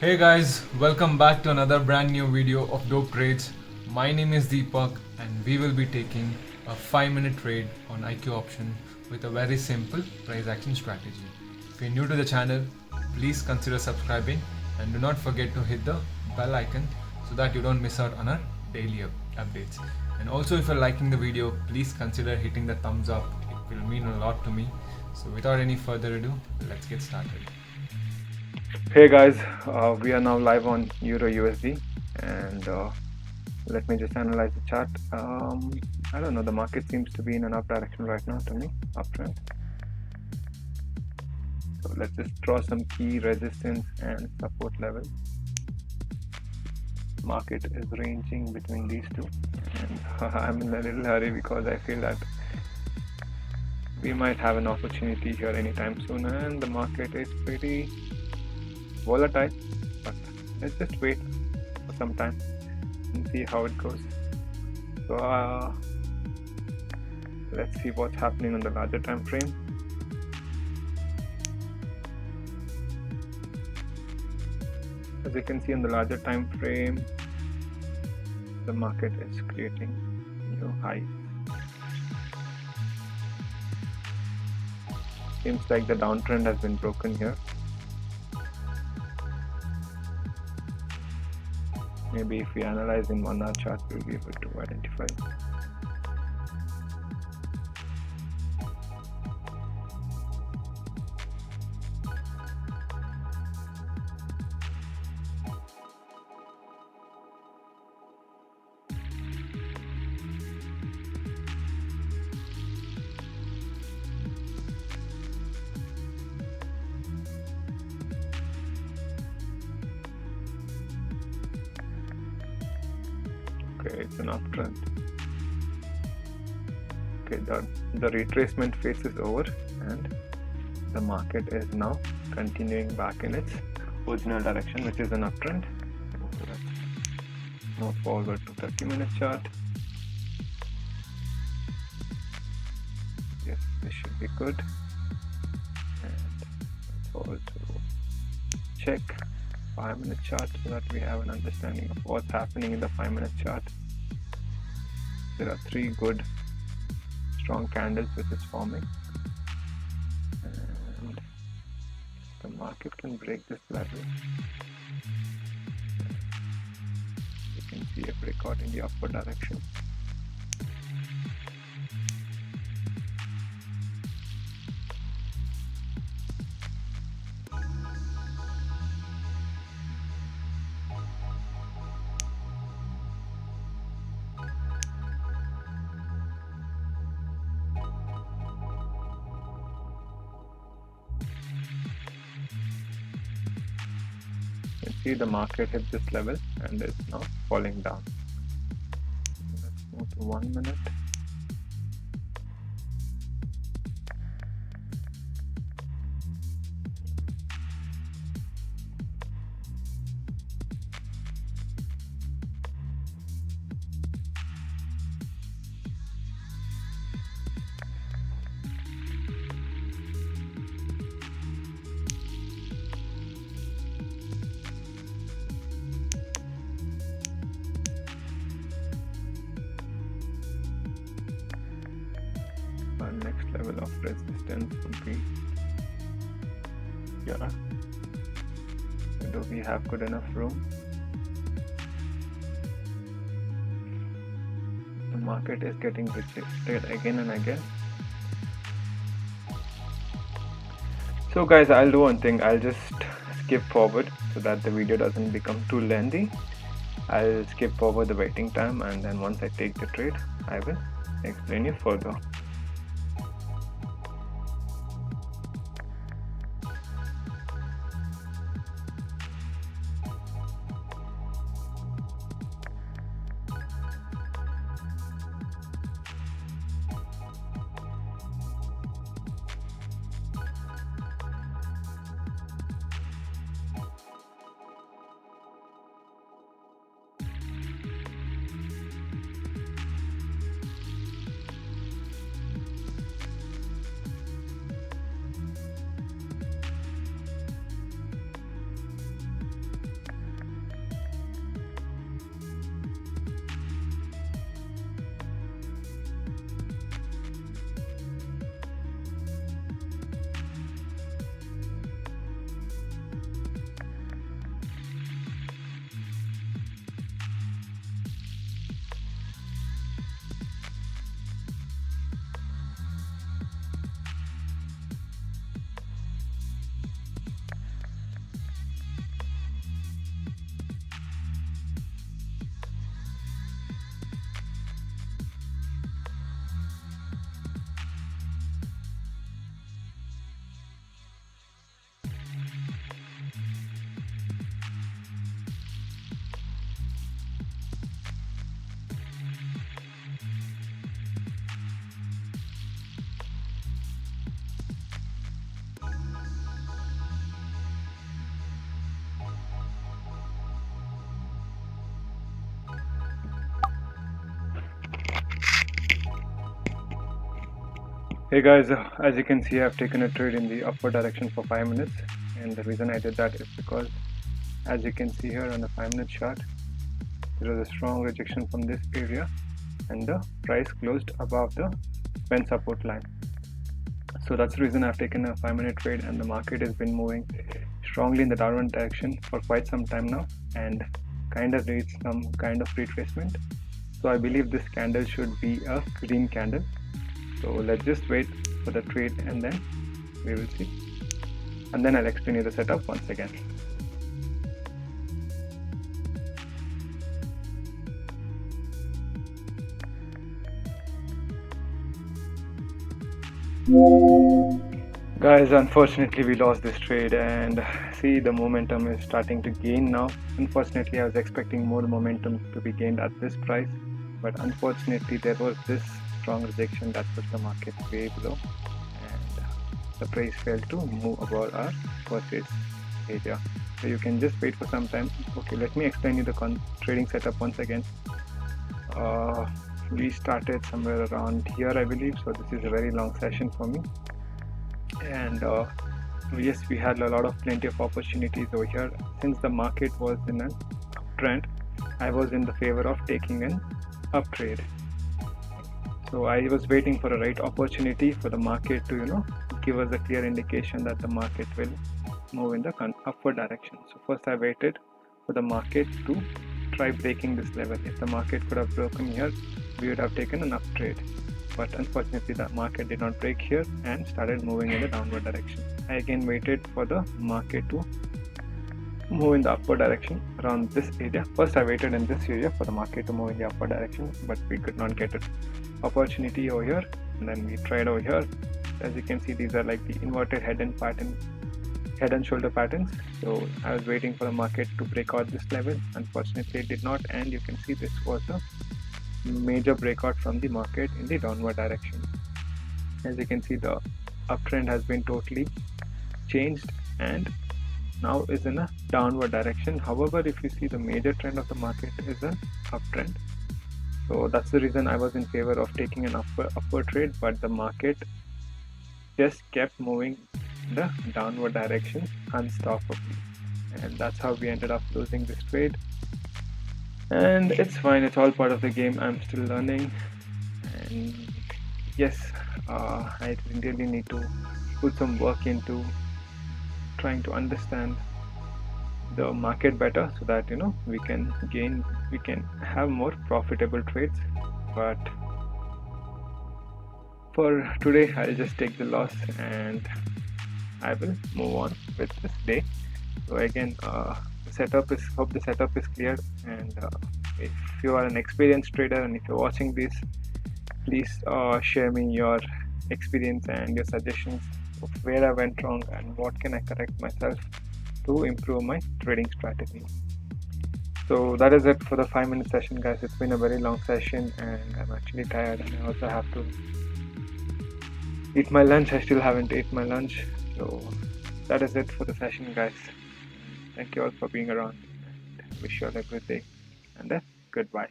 Hey guys, welcome back to another brand new video of Dope Trades. My name is Deepak and we will be taking a 5-minute trade on IQ option with a very simple price action strategy. If you're new to the channel, please consider subscribing and do not forget to hit the bell icon so that you don't miss out on our daily updates. And also if you're liking the video, please consider hitting the thumbs up. It will mean a lot to me. So without any further ado, let's get started. Hey guys, we are now live on Euro USD and let me just analyze the chart. I don't know, the market seems to be in an up direction right now to me, uptrend. So let's just draw some key resistance and support levels. Market is ranging between these two and I'm in a little hurry because I feel that we might have an opportunity here anytime soon, and the market is pretty volatile, but let's just wait for some time and see how it goes. So let's see what's happening on the larger time frame. As you can see on the larger time frame, the market is creating new highs. Seems like the downtrend has been broken here. Maybe if we analyze in 1 hour chart, we'll be able to identify. Okay, it's an uptrend. Okay, the retracement phase is over and the market is now continuing back in its original direction, which is an uptrend. Let's move forward to 30-minute chart. Yes, this should be good. And let's also check 5-minute chart so that we have an understanding of what's happening in the 5-minute chart. There are 3 good strong candles which is forming, and the market can break this level. You can see a breakout in the upward direction. You can see the market hit this level and is now falling down. Let's move to 1 minute. Our next level of resistance would be here. Do we have good enough room? The market is getting rejected again and again. So guys, I'll do one thing. I'll just skip forward so that the video doesn't become too lengthy. I'll skip forward the waiting time, and then once I take the trade, I will explain you further. Hey guys, as you can see, I've taken a trade in the upward direction for 5 minutes, and the reason I did that is because, as you can see here on the 5-minute chart, there was a strong rejection from this area and the price closed above the pen support line. So that's the reason I've taken a 5-minute trade, and the market has been moving strongly in the downward direction for quite some time now and kind of needs some kind of retracement. So I believe this candle should be a green candle. So let's just wait for the trade and then we will see. And then I'll explain you the setup once again. Guys, unfortunately we lost this trade, and see, the momentum is starting to gain now. Unfortunately, I was expecting more momentum to be gained at this price, but unfortunately there was this strong rejection that put the market way below, and the price failed to move above our purchase area. So you can just wait for some time. Okay, let me explain you the trading setup once again. We started somewhere around here, I believe, so this is a very long session for me, and yes, we had plenty of opportunities over here. Since the market was in an uptrend, I was in the favor of taking an up trade. So I was waiting for a right opportunity for the market to give us a clear indication that the market will move in the upward direction. So first I waited for the market to try breaking this level. If the market could have broken here, we would have taken an up trade, but unfortunately the market did not break here and started moving in the downward direction. I again waited for the market to move in the upward direction around this area. First I waited in this area for the market to move in the upward direction, but we could not get an opportunity over here, and then we tried over here. As you can see, these are like the inverted head and shoulder patterns. So I was waiting for the market to break out this level. Unfortunately it did not, and you can see this was the major breakout from the market in the downward direction. As you can see, the uptrend has been totally changed and now is in a downward direction. However, if you see, the major trend of the market is an uptrend. So that's the reason I was in favor of taking an upward trade, but the market just kept moving in the downward direction unstoppably, and that's how we ended up losing this trade. And it's fine, it's all part of the game. I'm still learning, and yes, I really need to put some work into trying to understand the market better, so that we can have more profitable trades. But for today I'll just take the loss and I will move on with this day. So again, hope the setup is clear, and if you are an experienced trader and if you're watching this, please share me your experience and your suggestions of where I went wrong and what can I correct myself to improve my trading strategy. So that is it for the 5-minute session, guys. It's been a very long session and I'm actually tired, and I also have to eat my lunch. I still haven't ate my lunch. So that is it for the session, guys. Thank you all for being around, and wish you all a good day and a goodbye.